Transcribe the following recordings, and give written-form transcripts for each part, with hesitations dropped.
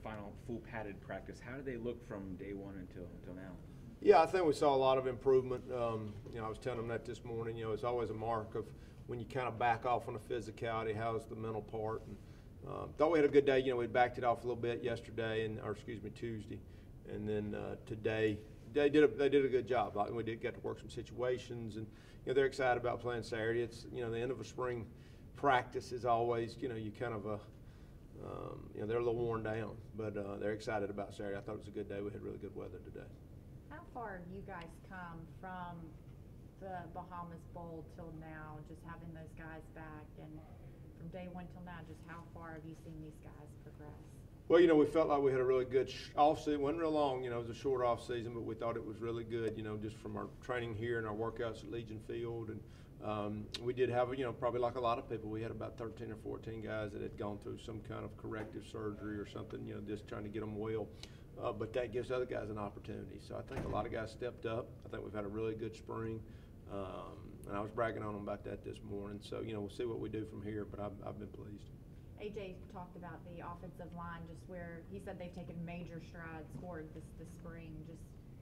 final full padded practice. How did they look from day one until now? Yeah, I think we saw a lot of improvement. I was telling them that this morning. It's always a mark of when you kind of back off on the physicality. How's the mental part? And thought we had a good day. We backed it off a little bit yesterday, Tuesday, and then today they did a good job. We did get to work some situations, and they're excited about playing Saturday. It's the end of a spring practice is always you kind of they're a little worn down, but they're excited about Saturday. I thought it was a good day. We had really good weather today. How far have you guys come from the Bahamas Bowl till now, just having those guys back, and from day one till now, just how far have you seen these guys progress? Well, we felt like we had a really good off-season. It wasn't real long, it was a short off-season, but we thought it was really good, just from our training here and our workouts at Legion Field. And we did have, probably like a lot of people, we had about 13 or 14 guys that had gone through some kind of corrective surgery or something, just trying to get them well. But that gives other guys an opportunity. So I think a lot of guys stepped up. I think we've had a really good spring. And I was bragging on them about that this morning. So, we'll see what we do from here, but I've been pleased. AJ talked about the offensive line, just where he said they've taken major strides forward this spring. Just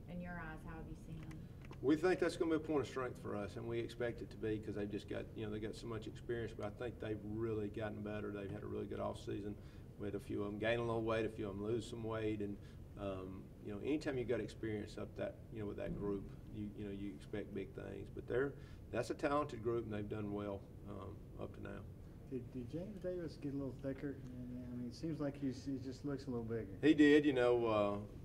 in your eyes, how have you seen them? We think that's going to be a point of strength for us, and we expect it to be because they've just got, they got so much experience. But I think they've really gotten better. They've had a really good off season. We had a few of them gain a little weight, a few of them lose some weight, and anytime you've got experience up that, with that group, you expect big things. But that's a talented group, and they've done well up to now. Did James Davis get a little thicker? I mean, it seems like he just looks a little bigger. He did.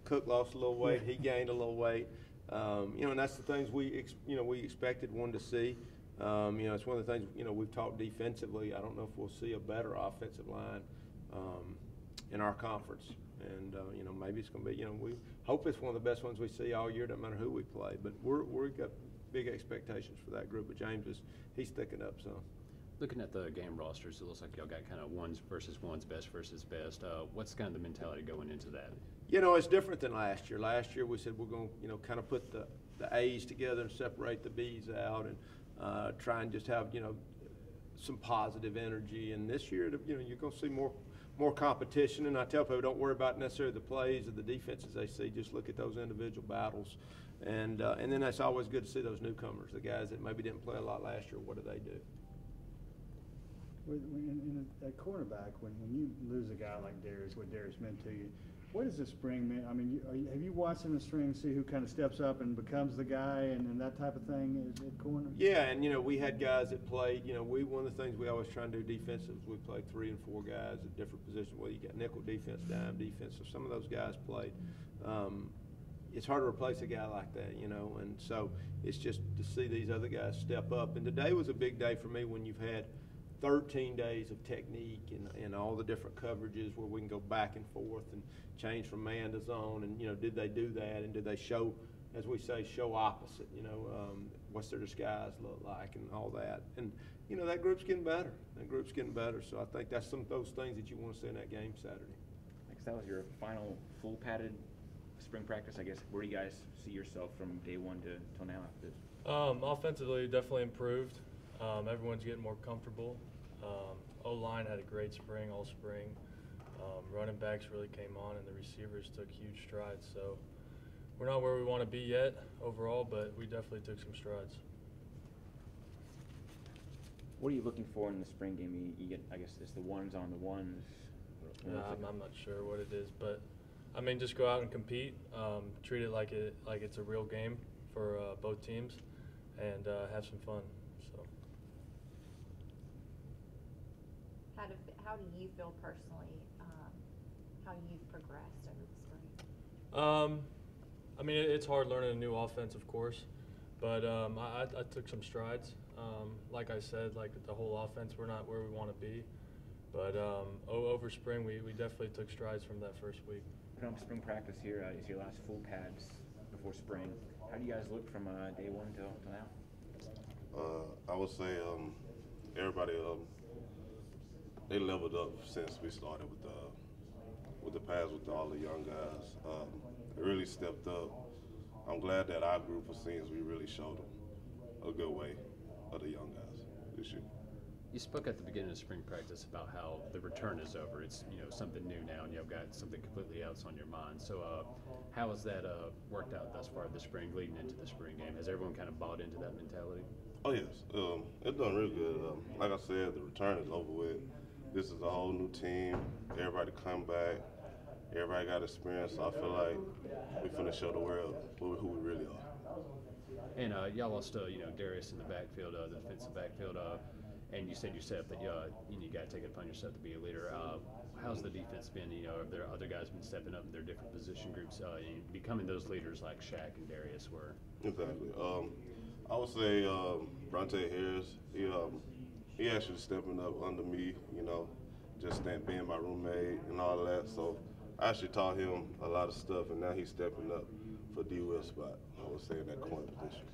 Cook lost a little weight. He gained a little weight. And that's the things we expected one to see. It's one of the things, we've talked defensively. I don't know if we'll see a better offensive line in our conference. And, maybe it's going to be, we hope it's one of the best ones we see all year, doesn't matter who we play. But we've got big expectations for that group. But James, he's thickened up some. Looking at the game rosters, it looks like y'all got kind of ones versus ones, best versus best. What's kind of the mentality going into that? It's different than last year. Last year we said we're going to, kind of put the A's together and separate the B's out and try and just have, some positive energy. And this year, you're going to see more competition. And I tell people, don't worry about necessarily the plays or the defenses they see. Just look at those individual battles. And then that's always good to see those newcomers, the guys that maybe didn't play a lot last year. What do they do? At cornerback, when you lose a guy like Darius, what Darius meant to you, what does the spring mean? I mean, have you watched in the spring and see who kind of steps up and becomes the guy and that type of thing at corner? Yeah, and we had guys that played. One of the things we always try and do defensive is we play 3 and 4 guys at different positions. Well, you got nickel defense, dime defense. So some of those guys played. It's hard to replace a guy like that, and so it's just to see these other guys step up. And today was a big day for me when you've had 13 days of technique and all the different coverages where we can go back and forth and change from man to zone. And, did they do that? And did they show, as we say, show opposite, what's their disguise look like and all that. And, that group's getting better. That group's getting better. So I think that's some of those things that you want to see in that game Saturday. I guess that was your final full padded spring practice. I guess where do you guys see yourself from day one till now after this? Offensively, definitely improved. Everyone's getting more comfortable. O-line had a great spring, all spring. Running backs really came on, and the receivers took huge strides. So we're not where we want to be yet overall, but we definitely took some strides. What are you looking for in the spring game? You get, I guess, it's the ones on the ones. I'm not sure what it is, but I mean, just go out and compete. Treat it like it's a real game for both teams, and have some fun. So. How do you feel personally? How you've progressed over the spring? I mean, it's hard learning a new offense, of course, but I took some strides. Like I said, like the whole offense, we're not where we want to be, but over spring, we definitely took strides from that first week. Spring practice here is your last full pads before spring. How do you guys look from day one till now? I would say everybody they leveled up since we started with the pads with all the young guys. They really stepped up. I'm glad that our group of seniors, we really showed them a good way of the young guys this year. You spoke at the beginning of spring practice about how the return is over. It's something new now, and you've got something completely else on your mind. So, how has that worked out thus far this spring, leading into the spring game? Has everyone kind of bought into that mentality? Oh yes, it's done real good. Like I said, the return is over with. This is a whole new team. Everybody come back. Everybody got experience. So I feel like we finna show the world who we really are. And y'all lost, Darius in the backfield, the defensive backfield, and you said yourself that you got to take it upon yourself to be a leader. How's the defense been? Have there other guys been stepping up in their different position groups, and becoming those leaders like Shaq and Darius were? Exactly. I would say Bronte Harris. He actually stepping up under me. Just being my roommate and all that. So I actually taught him a lot of stuff, and now he's stepping up for D. Will spot. I would say in that corner position.